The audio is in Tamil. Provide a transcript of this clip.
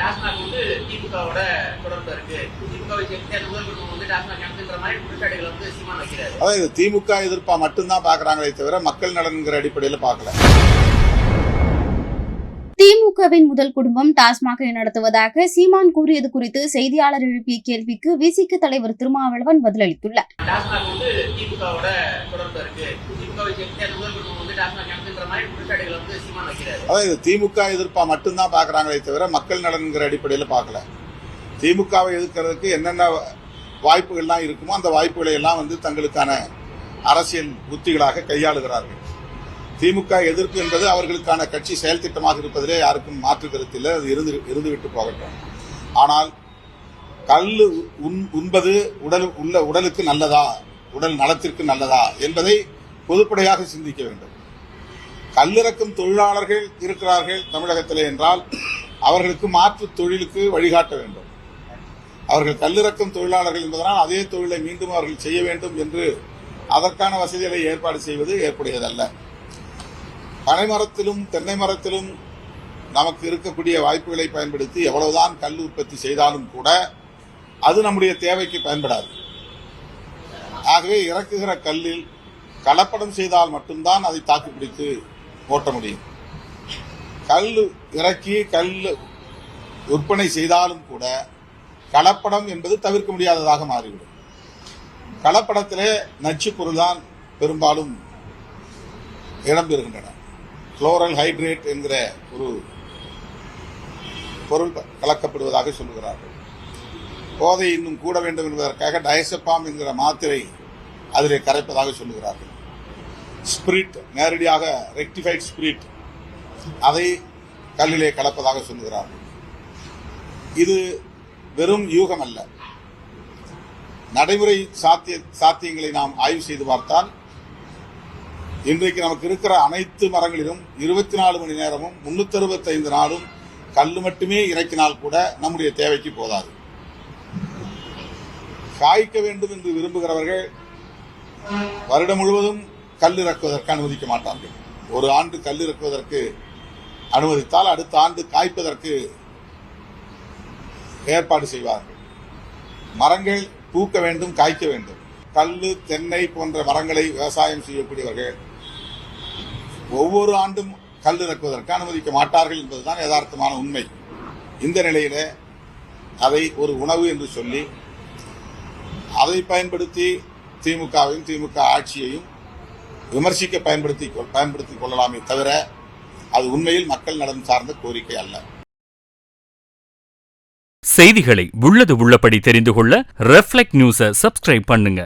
டாஸ்மாக் வந்து திமுகவோட தொடர்பு இருக்கு, திமுகவை சேர்த்து அந்த முதல் குடும்பம் வந்து டாஸ்மாக் நடத்துகிற மாதிரி குற்றச்சாட்டுகளை வந்து சீமான் வைக்கிறாரு. அதாவது திமுக எதிர்ப்பா மட்டும்தான் பாக்குறாங்களே தவிர மக்கள் நலன்கிற அடிப்படையில் பார்க்கல. திமுகவின் முதல் குடும்பம் டாஸ்மாகை நடத்துவதாக சீமான் கூறியது குறித்து செய்தியாளர் எழுப்பிய கேள்விக்கு விசிக தலைவர் திருமாவளவன் பதிலளித்துள்ளார். டாஸ்மாக் வந்து திமுகவோட தொடர்பு இருக்கு, திமுகவை சேர்த்து அந்த முதல் குடும்பம் வந்து டாஸ்மாக் நடத்துகிற மாதிரி குற்றச்சாட்டுகளை வந்து சீமான் வைக்கிறாரு. அதாவது திமுக எதிர்ப்பா மட்டும்தான் பாக்குறாங்களே தவிர மக்கள் நலன்கிற அடிப்படையில் பார்க்கல. திமுகவை எதிர்க்கிறதுக்கு என்னென்ன வாய்ப்புகள்லாம் இருக்குமோ அந்த வாய்ப்புகளை எல்லாம் வந்து தங்களுக்கான அரசியல் உத்திகளாக கையாளுகிறார்கள். திமுக எதிர்ப்பு என்பது அவர்களுக்கான கட்சி செயல் திட்டமாக இருப்பதிலே யாருக்கும் மாற்று கருத்து இல்லை, அது இருந்துவிட்டு போகட்டும். ஆனால் கல் உண்பது உடலுக்கு நல்லதா, உடல் நலத்திற்கு நல்லதா என்பதை பொதுப்படையாக சிந்திக்க வேண்டும். கல்லிறக்கும் தொழிலாளர்கள் இருக்கிறார்கள் தமிழகத்திலே என்றால் அவர்களுக்கு மாற்று தொழிலுக்கு வழிகாட்ட வேண்டும். அவர்கள் கல்லிறக்கும் தொழிலாளர்கள் என்பதனால் அதே தொழிலை மீண்டும் அவர்கள் செய்ய வேண்டும் என்று அதற்கான வசதிகளை ஏற்பாடு செய்வது ஏற்புடையதல்ல. பனைமரத்திலும் தென்னை மரத்திலும் நமக்கு இருக்கக்கூடிய வாய்ப்புகளை பயன்படுத்தி எவ்வளவுதான் கல் உற்பத்தி செய்தாலும் கூட அது நம்முடைய தேவைக்கு பயன்படாது. ஆகவே இறக்குகிற கல்லில் கலப்படம் செய்தால் மட்டும்தான் அதை தாக்குப்பிடித்து ஓட்ட முடியும். கல் இறக்கி கல் விற்பனை செய்தாலும் கூட கலப்படம் என்பது தவிர்க்க முடியாததாக மாறிவிடும். கலப்படத்திலே நச்சு பொருள் தான் பெரும்பாலும் இடம்பெறுகின்றன. குளோரல் ஹைட்ரேட் என்கிற ஒரு பொருள் கலக்கப்படுவதாக சொல்லுகிறார்கள். போதை இன்னும் கூட வேண்டும் என்பதற்காக டயசெப்பாம் என்கிற மாத்திரை அதிலே கரைப்பதாக சொல்லுகிறார்கள். ஸ்பிரிட், நேரடியாக ரெக்டிஃபைட் ஸ்பிரிட், அதை கல்லிலே கலப்பதாக சொல்லுகிறார்கள். இது வெறும் யூகம் அல்ல. நடைமுறை சாத்தியங்களை நாம் ஆய்வு செய்து பார்த்தால் இன்றைக்கு நமக்கு இருக்கிற அனைத்து மரங்களிலும் 24 மணி நேரமும் 365 நாளும் கல் மட்டுமே இறக்கினால் கூட நம்முடைய தேவைக்கு போதாது. காய்க்க வேண்டும் என்று விரும்புகிறவர்கள் வருடம் முழுவதும் கல் இறக்குவதற்கு அனுமதிக்க மாட்டார்கள். ஒரு ஆண்டு கல் இறக்குவதற்கு அனுமதித்தால் அடுத்த ஆண்டு காய்ப்பதற்கு ஏற்பாடு செய்வார்கள். மரங்கள் பூக்க வேண்டும், காய்க்க வேண்டும். கல், தென்னை போன்ற மரங்களை விவசாயம் செய்யக்கூடியவர்கள் ஒவ்வொரு ஆண்டும் கல் இறக்குவதற்கு அனுமதிக்க மாட்டார்கள் என்பதுதான் யதார்த்தமான உண்மை. இந்த நிலையில அதை ஒரு உணவு என்று சொல்லி அதை பயன்படுத்தி திமுகவையும் திமுக ஆட்சியையும் விமர்சிக்க பயன்படுத்திக் கொள்ளலாமே தவிர அது உண்மையில் மக்கள் நலன் சார்ந்த கோரிக்கை அல்ல. செய்திகளை உள்ளது உள்ளபடி தெரிந்து கொள்ள ரெஃப்ளெக்ட் நியூஸை சப்ஸ்கிரைப் பண்ணுங்க.